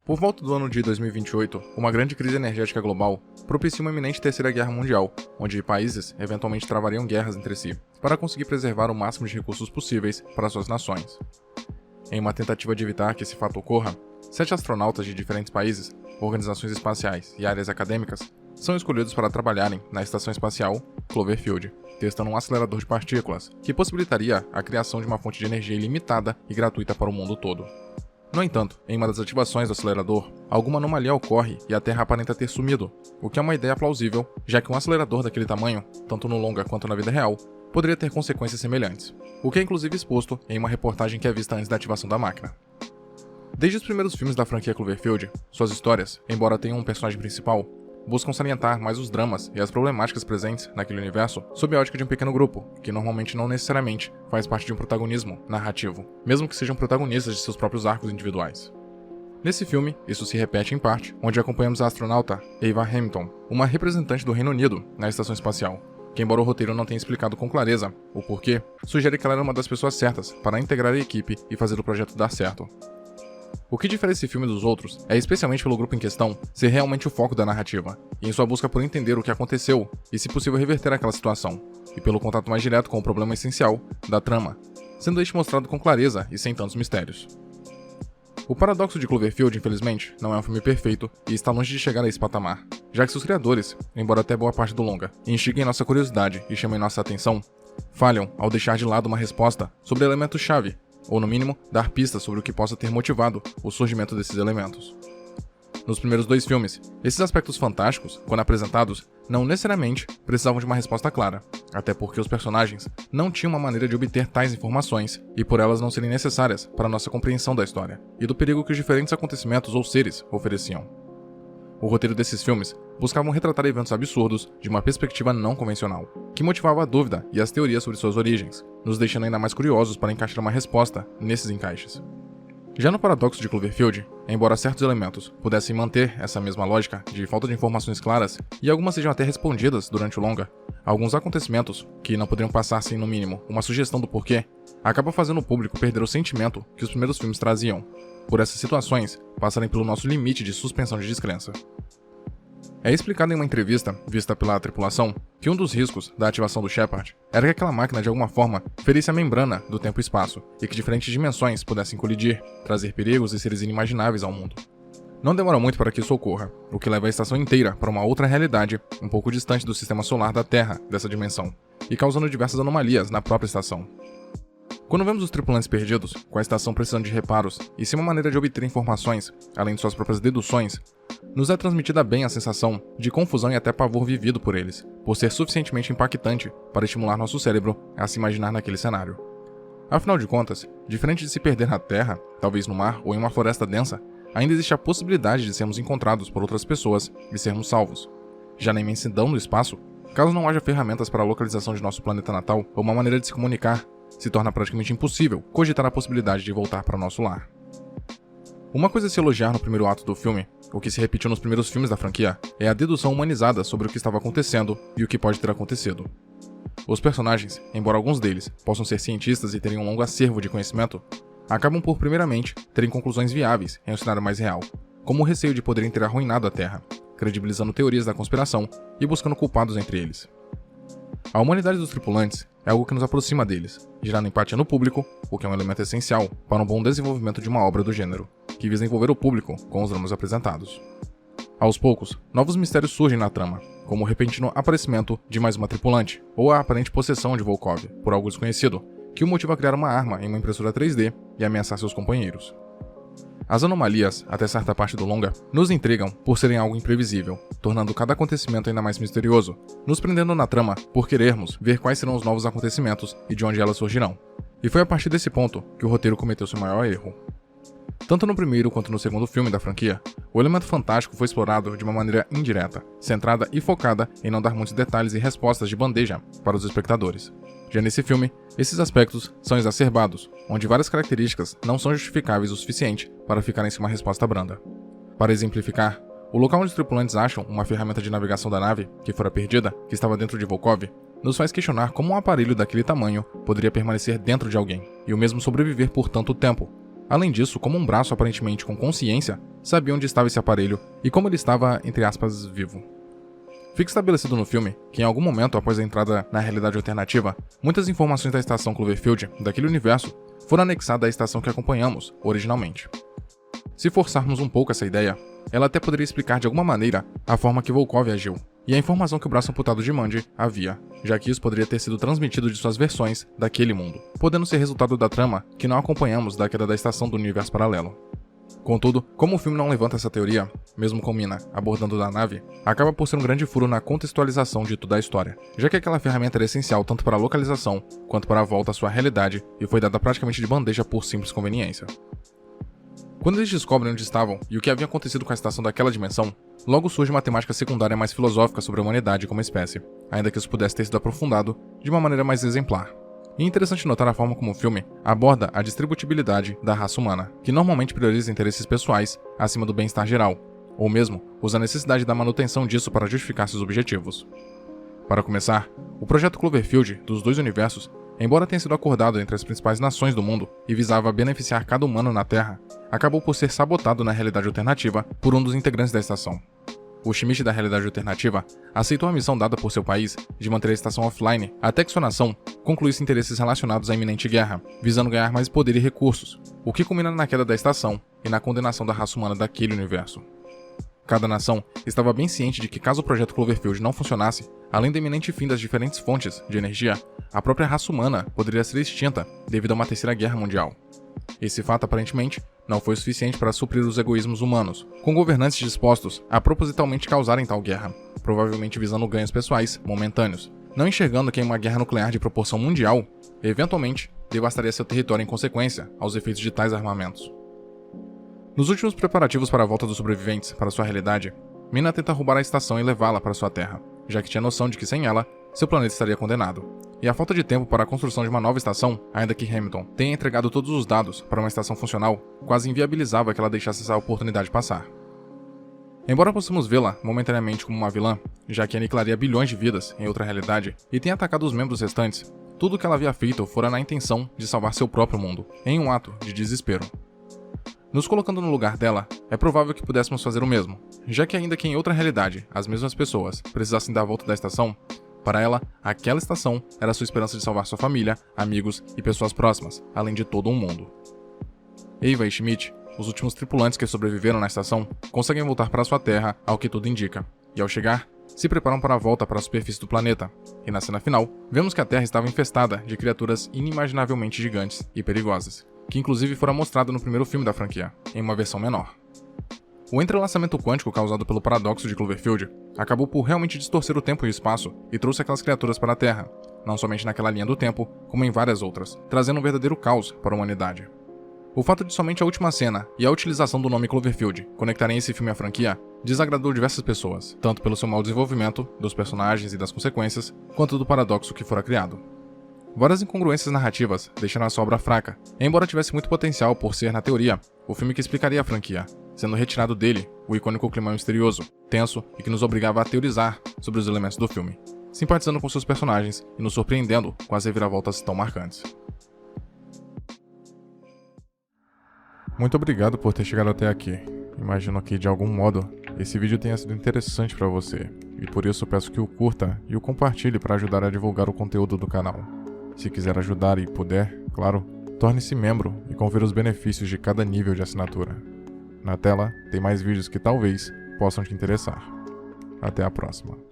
Por volta do ano de 2028, uma grande crise energética global propicia uma iminente terceira guerra mundial, onde países eventualmente travariam guerras entre si, para conseguir preservar o máximo de recursos possíveis para suas nações. Em uma tentativa de evitar que esse fato ocorra, 7 astronautas de diferentes países, organizações espaciais e áreas acadêmicas são escolhidos para trabalharem na Estação Espacial Cloverfield, testando um acelerador de partículas que possibilitaria a criação de uma fonte de energia ilimitada e gratuita para o mundo todo. No entanto, em uma das ativações do acelerador, alguma anomalia ocorre e a Terra aparenta ter sumido, o que é uma ideia plausível, já que um acelerador daquele tamanho, tanto no longa quanto na vida real, poderia ter consequências semelhantes, o que é inclusive exposto em uma reportagem que é vista antes da ativação da máquina. Desde os primeiros filmes da franquia Cloverfield, suas histórias, embora tenham um personagem principal, buscam salientar mais os dramas e as problemáticas presentes naquele universo sob a ótica de um pequeno grupo, que normalmente não necessariamente faz parte de um protagonismo narrativo, mesmo que sejam protagonistas de seus próprios arcos individuais. Nesse filme, isso se repete em parte, onde acompanhamos a astronauta Ava Hamilton, uma representante do Reino Unido na estação espacial, que embora o roteiro não tenha explicado com clareza o porquê, sugere que ela era uma das pessoas certas para integrar a equipe e fazer o projeto dar certo. O que difere esse filme dos outros é especialmente pelo grupo em questão ser realmente o foco da narrativa, e em sua busca por entender o que aconteceu e se possível reverter aquela situação, e pelo contato mais direto com o problema essencial da trama, sendo este mostrado com clareza e sem tantos mistérios. O Paradoxo de Cloverfield, infelizmente, não é um filme perfeito e está longe de chegar a esse patamar, já que seus criadores, embora até boa parte do longa, instiguem nossa curiosidade e chamem nossa atenção, falham ao deixar de lado uma resposta sobre elementos-chave, ou no mínimo, dar pistas sobre o que possa ter motivado o surgimento desses elementos. Nos primeiros 2 filmes, esses aspectos fantásticos, quando apresentados, não necessariamente precisavam de uma resposta clara, até porque os personagens não tinham uma maneira de obter tais informações e por elas não serem necessárias para nossa compreensão da história e do perigo que os diferentes acontecimentos ou seres ofereciam. O roteiro desses filmes buscavam retratar eventos absurdos de uma perspectiva não convencional, que motivava a dúvida e as teorias sobre suas origens, nos deixando ainda mais curiosos para encaixar uma resposta nesses encaixes. Já no Paradoxo de Cloverfield, embora certos elementos pudessem manter essa mesma lógica de falta de informações claras, e algumas sejam até respondidas durante o longa, alguns acontecimentos, que não poderiam passar sem no mínimo uma sugestão do porquê, acabam fazendo o público perder o sentimento que os primeiros filmes traziam, por essas situações passarem pelo nosso limite de suspensão de descrença. É explicado em uma entrevista, vista pela tripulação, que um dos riscos da ativação do Shepard era que aquela máquina de alguma forma ferisse a membrana do tempo e espaço, e que diferentes dimensões pudessem colidir, trazer perigos e seres inimagináveis ao mundo. Não demora muito para que isso ocorra, o que leva a estação inteira para uma outra realidade, um pouco distante do sistema solar da Terra dessa dimensão, e causando diversas anomalias na própria estação. Quando vemos os tripulantes perdidos, com a estação precisando de reparos e sem uma maneira de obter informações, além de suas próprias deduções, nos é transmitida bem a sensação de confusão e até pavor vivido por eles, por ser suficientemente impactante para estimular nosso cérebro a se imaginar naquele cenário. Afinal de contas, diferente de se perder na Terra, talvez no mar ou em uma floresta densa, ainda existe a possibilidade de sermos encontrados por outras pessoas e sermos salvos. Já na imensidão do espaço, caso não haja ferramentas para a localização de nosso planeta natal ou uma maneira de se comunicar, se torna praticamente impossível cogitar a possibilidade de voltar para nosso lar. Uma coisa a se elogiar no primeiro ato do filme, o que se repetiu nos primeiros filmes da franquia, é a dedução humanizada sobre o que estava acontecendo e o que pode ter acontecido. Os personagens, embora alguns deles possam ser cientistas e terem um longo acervo de conhecimento, acabam por, primeiramente, terem conclusões viáveis em um cenário mais real, como o receio de poderem ter arruinado a Terra, credibilizando teorias da conspiração e buscando culpados entre eles. A humanidade dos tripulantes é algo que nos aproxima deles, gerando empatia no público, o que é um elemento essencial para um bom desenvolvimento de uma obra do gênero, que visa envolver o público com os dramas apresentados. Aos poucos, novos mistérios surgem na trama, como o repentino aparecimento de mais uma tripulante, ou a aparente possessão de Volkov por algo desconhecido, que o motiva a criar uma arma em uma impressora 3D e ameaçar seus companheiros. As anomalias, até certa parte do longa, nos intrigam por serem algo imprevisível, tornando cada acontecimento ainda mais misterioso, nos prendendo na trama por querermos ver quais serão os novos acontecimentos e de onde elas surgirão. E foi a partir desse ponto que o roteiro cometeu seu maior erro. Tanto no primeiro quanto no segundo filme da franquia, o elemento fantástico foi explorado de uma maneira indireta, centrada e focada em não dar muitos detalhes e respostas de bandeja para os espectadores. Já nesse filme, esses aspectos são exacerbados, onde várias características não são justificáveis o suficiente para ficarem sem uma resposta branda. Para exemplificar, o local onde os tripulantes acham uma ferramenta de navegação da nave, que fora perdida, que estava dentro de Volkov, nos faz questionar como um aparelho daquele tamanho poderia permanecer dentro de alguém, e o mesmo sobreviver por tanto tempo, Além disso, como um braço aparentemente com consciência, sabia onde estava esse aparelho e como ele estava, entre aspas, vivo. Fica estabelecido no filme que em algum momento após a entrada na realidade alternativa, muitas informações da estação Cloverfield, daquele universo, foram anexadas à estação que acompanhamos originalmente. Se forçarmos um pouco essa ideia, ela até poderia explicar de alguma maneira a forma que Volkov agiu, e a informação que o braço amputado de Mandy havia, já que isso poderia ter sido transmitido de suas versões daquele mundo, podendo ser resultado da trama que não acompanhamos da queda da estação do universo paralelo. Contudo, como o filme não levanta essa teoria, mesmo com Mina abordando da nave, acaba por ser um grande furo na contextualização de toda a história, já que aquela ferramenta era essencial tanto para a localização quanto para a volta à sua realidade e foi dada praticamente de bandeja por simples conveniência. Quando eles descobrem onde estavam e o que havia acontecido com a estação daquela dimensão, logo surge uma temática secundária mais filosófica sobre a humanidade como espécie, ainda que isso pudesse ter sido aprofundado de uma maneira mais exemplar. E é interessante notar a forma como o filme aborda a distributibilidade da raça humana, que normalmente prioriza interesses pessoais acima do bem-estar geral, ou mesmo usa a necessidade da manutenção disso para justificar seus objetivos. Para começar, o projeto Cloverfield dos dois universos, embora tenha sido acordado entre as principais nações do mundo e visava beneficiar cada humano na Terra, acabou por ser sabotado na realidade alternativa por um dos integrantes da estação. O Schmidt da realidade alternativa aceitou a missão dada por seu país de manter a estação offline até que sua nação concluísse interesses relacionados à iminente guerra, visando ganhar mais poder e recursos, o que culmina na queda da estação e na condenação da raça humana daquele universo. Cada nação estava bem ciente de que caso o projeto Cloverfield não funcionasse, além do iminente fim das diferentes fontes de energia, a própria raça humana poderia ser extinta devido a uma terceira guerra mundial. Esse fato, aparentemente, não foi suficiente para suprir os egoísmos humanos, com governantes dispostos a propositalmente causarem tal guerra, provavelmente visando ganhos pessoais momentâneos, não enxergando que uma guerra nuclear de proporção mundial, eventualmente, devastaria seu território em consequência aos efeitos de tais armamentos. Nos últimos preparativos para a volta dos sobreviventes para sua realidade, Mina tenta roubar a estação e levá-la para sua terra, já que tinha noção de que sem ela, seu planeta estaria condenado. E a falta de tempo para a construção de uma nova estação, ainda que Hamilton tenha entregado todos os dados para uma estação funcional, quase inviabilizava que ela deixasse essa oportunidade passar. Embora possamos vê-la momentaneamente como uma vilã, já que aniquilaria bilhões de vidas em outra realidade e tenha atacado os membros restantes, tudo o que ela havia feito fora na intenção de salvar seu próprio mundo, em um ato de desespero. Nos colocando no lugar dela, é provável que pudéssemos fazer o mesmo, já que ainda que em outra realidade as mesmas pessoas precisassem da volta da estação, para ela, aquela estação era sua esperança de salvar sua família, amigos e pessoas próximas, além de todo um mundo. Eva e Schmidt, os últimos tripulantes que sobreviveram na estação, conseguem voltar para sua terra, ao que tudo indica, e ao chegar, se preparam para a volta para a superfície do planeta, e na cena final, vemos que a Terra estava infestada de criaturas inimaginavelmente gigantes e perigosas, que inclusive fora mostrada no primeiro filme da franquia, em uma versão menor. O entrelaçamento quântico causado pelo paradoxo de Cloverfield acabou por realmente distorcer o tempo e o espaço e trouxe aquelas criaturas para a Terra, não somente naquela linha do tempo, como em várias outras, trazendo um verdadeiro caos para a humanidade. O fato de somente a última cena e a utilização do nome Cloverfield conectarem esse filme à franquia desagradou diversas pessoas, tanto pelo seu mau desenvolvimento, dos personagens e das consequências, quanto do paradoxo que fora criado. Várias incongruências narrativas deixaram essa obra fraca, embora tivesse muito potencial por ser, na teoria, o filme que explicaria a franquia, sendo retirado dele o icônico clima misterioso, tenso e que nos obrigava a teorizar sobre os elementos do filme, simpatizando com seus personagens e nos surpreendendo com as reviravoltas tão marcantes. Muito obrigado por ter chegado até aqui. Imagino que, de algum modo, esse vídeo tenha sido interessante para você, e por isso peço que o curta e o compartilhe para ajudar a divulgar o conteúdo do canal. Se quiser ajudar e puder, claro, torne-se membro e confira os benefícios de cada nível de assinatura. Na tela tem mais vídeos que talvez possam te interessar. Até a próxima.